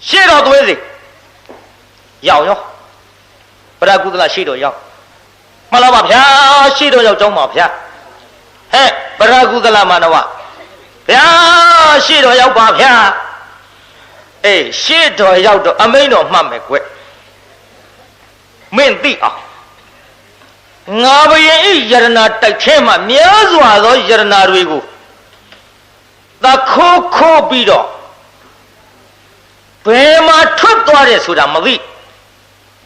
ရှေ့တော်သွေးစီရောက်ရောပရကုသလရှေ့တော်ရောက်မှန်လားပါဗျာရှေ့တော်ရောက်ကြောင်းပါဗျာဟဲ့ပရကုသလမာနဝဗျာရှေ့တော်ရောက်ပါဗျာအေးရှေ့တော်ရောက်တော့အမိန်တော်မှတ်မယ်ကွမင်းသိအောင်ငါဘယင်ဤယရနာတိုက်ထဲမှာများစွာသောယရနာတွေကိုသခိုးခိုးပြီးတော့ဘယ်မှာထွက်သွားတယ်ဆိုတာမသိ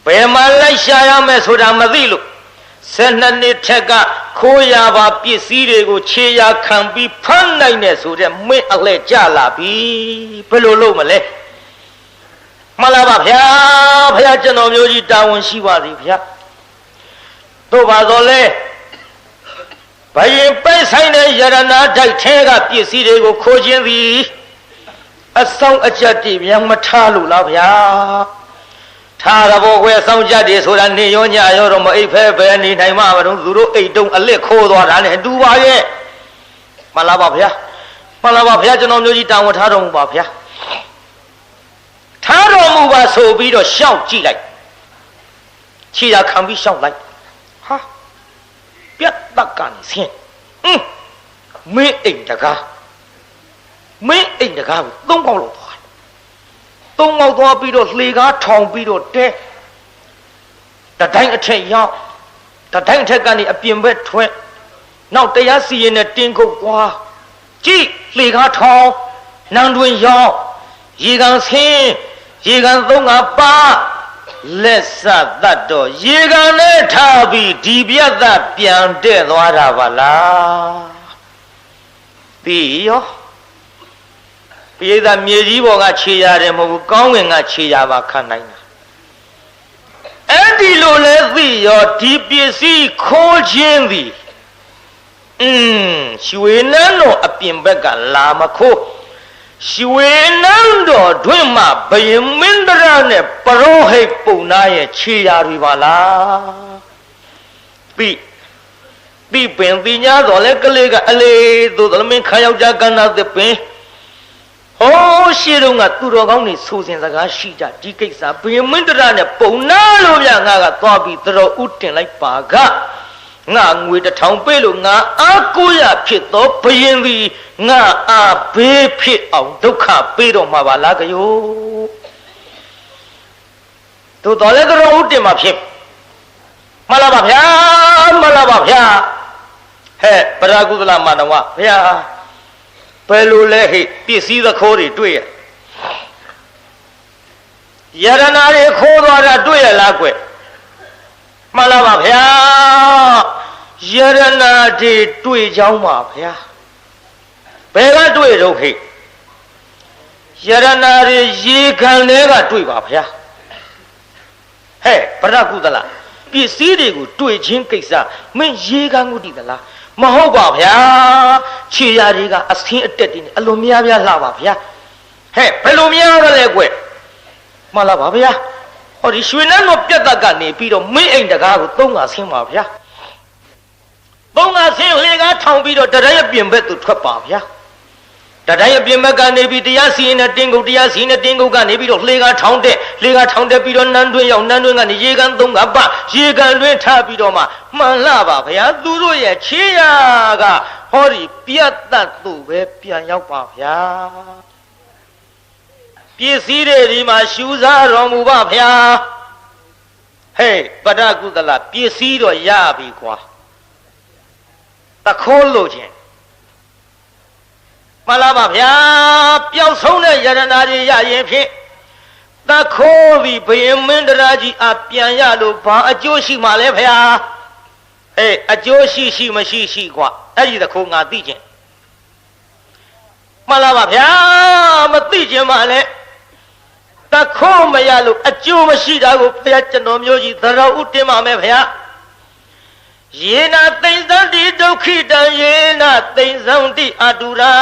ဘယ်မှာလိုက်ရှာရမယ်ဆိုတာမသိလို့12နှစ်ထက်ကခိုးရပါပစ္စည်းတွေကိုခြေရာခံပြီးဖမ်းနိုင်တယ်ဆိုတဲ့မင်းအလှဲ့ကြလာပြီဘယ်လိုလုပ်မလဲမလားပါဗျာဘုရားကျွန်တော်မျိုးကြီးတာဝန်ရှိပါသည်ဗျာတို့ပါတော့လေဘယင်ပိတ်ဆိုင်တဲ့ယရနာတိုက်ထဲကပစ္စည်းတွေကိုခိုးခြင်းသည်အဆောင်အကျက်တည်မြန်မထားလို့လားဗျာထားရဘောကွယ်ဆောင်ကြတယ်ဆိုတာနေရောညရောတော့မအိပ်ဖဲပဲနေနိုင်မှာမလို့သူတို့အိတ်တုံးအလစ်ခိုးသွားတာနဲ့တူပါရဲ့မလားပါဗျာမလားပါဗျာကျွန်တော်မျိုးကြီးတာဝန်ထားတော်မူပါဗျာထားတော်မူပါဆိုပြီးတော့ရှောက်ကြည့်လိုက်ခြေရာခံပြီးရှောက်လိုက်ဟာပြတ်တတ်ကန်ဆင်းမင်းအိမ်တကားမင်းအိမ်တကားကိုသုံးပေါက်လောက်သွားသုံးပေါက်သွားပြီးတော့လှေကားထောင်ပြီးတော့တဲတတိုင်းအထက်ရောက်တတိုင်းအထက်ကနေအပြင်ဘက်ထွက်နောက်တရားစီရင်နဲ့တင်းကုတ်သွားကြည့်လှေကားထောင်နန်းတွင်ရောက်ရေကန်ဆင်းရေကန်သုံးငါပါလက်စသတ်တော့ရေကန်နဲ့ထားပြီးဒီပြတ်သက်ပြန်တဲ့သွားတာပါလားပြီးရောပိဿမြေကြီးပေါ်ကခြေရတယ်မဟုတ်ဘူးကောင်းဝင်ကခြေရပါခံနိုင်တာအဲ့ဒီလိုလဲသိရောဒီပစ္စည်းခိုးခြင်းသည်ရွှေနန်းတော်အပြင်ဘက်ကလာမခိုးရွှေနန်းတော်တွင်မှဘယင်မင်းတရနဲ့ပရောဟိတ်ပုံနာရဲ့ခြေရာတွေပါလားပြီးပင်ပညာတော်လဲကလေးကအလေးသို့တော်မင်းခါယောက်ျားကန္နာသပင်ဟောရှေ့တော့ကသူတော်ကောင်းတွေဆိုစဉ်စကားရှိကြဒီကိစ္စဘယင်မင်းတရနဲ့ပုံနာလို့ပြငါကသွားပြီးတော်ဥတင်လိုက်ပါကငါငွေ1000ပေးလို့ငါအားကိုးရဖြစ်သောဘယင်သည်ငါအားဘေးဖြစ်အောင်ဒုက္ခပေးတော်မှာပါလားကယောတို့တော်လည်းတော်ဥတင်မှာဖြစ်မလားပါဗျာမလားပါဗျာဟဲ့ပရကုသလမာနဝဗျာဘယ်လိုလဲဟိပစ္စည်းသခိုးတွေတွေ့ရယရနာတွေခိုးသွားတာတွေ့ရလားကွမှန်လားပါဗျာယရနာတွေတွေ့ကြောင်းပါဗျာဘယ်ကတွေ့တော့ဟိယရနာတွေရေခံတွေကတွေ့ပါဗျာဟဲ့ပရကုသလပစ္စည်းတွေကိုတွေ့ချင်းကိစ္စမင်းရေခံကိုတည်သလားမဟုတ်ပါဗျာခြေရာတွေကအဆင်းအတက်တွေနဲ့အလွန်များများလှပါဗျာဟဲ့ဘယ်လိုများရလဲကွမှန်လားပါဗျာဟောဒီရွှေနန်းတော်ပြတ်သက်ကနေပြီးတော့မင်းအိမ်တကားကို3ငါဆင်းပါဗျာ3ငါဆင်းလေကားထောင်ပြီးတော့တရရဲ့ပြင်ဘက်သူထွက်ပါဗျာတရရဲ့ပြင်ဘက်ကနေပြီးတရားစီရင်တဲ့တင်းကုတ်တရားစီရင်တဲ့တင်းကုတ်ကနေပြီးတော့လေကားထောင်တဲ့ပြီးတော့နန်းတွင်းရောက်နန်းတွင်းကနေရေကန်3ငါပရေကန်တွင်းထားပြီးတော့မှမှန်လားပါဗျာသူတို့ရဲ့ခြေရာကဟောဒီပြတ်သက်သူပဲပြန်ရောက်ပါဗျာပစ္စည်းတွေဒီမှာရှူစားတော်မူပါဗျာဟေးပရကုသလပစ္စည်းတော့ရပြီကွာတခိုးလို့ချင်းမလားပါဗျာပျောက်ဆုံးတဲ့ယရနာတွေရရင်ဖြင့်တခိုးပြီးဘယင်မင်းတရာကြီးအပြန်ရလို့ဘာအကျိုးရှိမှလဲဗျာဟေးအကျိုးရှိမရှိကွာအဲ့ဒီတခိုးငါသိချင်းမလားပါဗျာမသိချင်းမှလည်းတခိုးမရလို့အကျိုးမရှိတာကိုဘုရားကျွန်တော်မျိုးကြီးသရဥတင်ပါမယ်ဗျာယေနာသိမ့်သံတိဒုက္ခိတံယေနာသိမ့်သံတိအတုရာ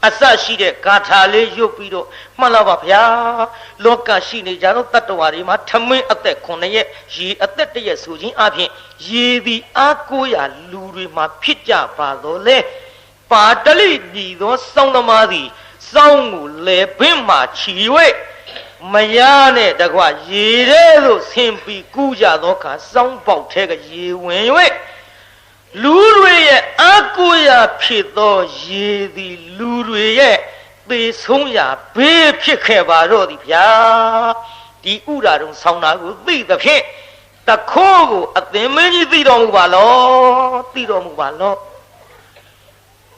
အစရှိတဲ့ဂါထာလေးရွတ်ပြီးတော့မှန်လားပါဗျာလောကရှိနေကြတော့တတ္တဝါတွေမှာထမင်းအသက်9ရက်ရေအသက်1ရက်ဆိုခြင်းအပြင်ရေသည်အားကိုးရလူတွေမှာဖြစ်ကြပါတော့လေပါတလိညီသောစောင်းသမားသည် စောင်းမှုလေပင်မှာချီ၍မရနဲ့တကွရေထဲသို့ဆင်းပြီးကူးကြသောအခါစောင်းပေါက်ထဲကရေဝင်၍လူတွေရဲ့အကူရာဖြစ်သောရေသည်လူတွေရဲ့သေဆုံးရာဘေးဖြစ်ခဲ့ပါတော့သည်ဗျာဒီဥရာတုံဆောင်းတာကိုသိသဖြင့်တခိုးကိုအသင်မင်းကြီးသိတော်မူပါလောသိတော်မူပါလော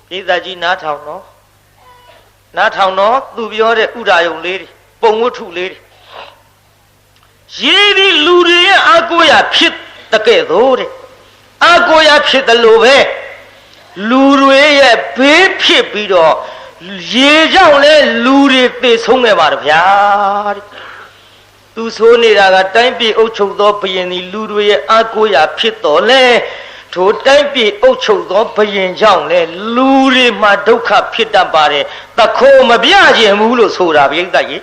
ပြည်သားကြီးနားထောင်တော့နားထောင်တော့သူပြောတဲ့ဥရာယုံလေးတွေပုံဝတ္ထုလေးတွေရေဒီလူတွေရဲ့အကူရာဖြစ်တကဲ့သို့တဲ့အကိုရဖြစ်တယ်လို့ပဲလူတွေရဲ့ဘေးဖြစ်ပြီးတော့ရေကြောင့်လဲလူတွေသေဆုံးခဲ့ပါတယ်ဗျာတဲ့သူဆိုနေတာကတိုင်းပြည်အုပ်ချုပ်သောဘုရင်ဒီလူတွေရဲ့အကိုရဖြစ်တော်လဲထိုတိုင်းပြည်အုပ်ချုပ်သောဘုရင်ကြောင့်လဲလူတွေမှာဒုက္ခဖြစ်တတ်ပါတယ်တခိုးမပြခြင်းဘူးလို့ဆိုတာဗျိတ္တကြီး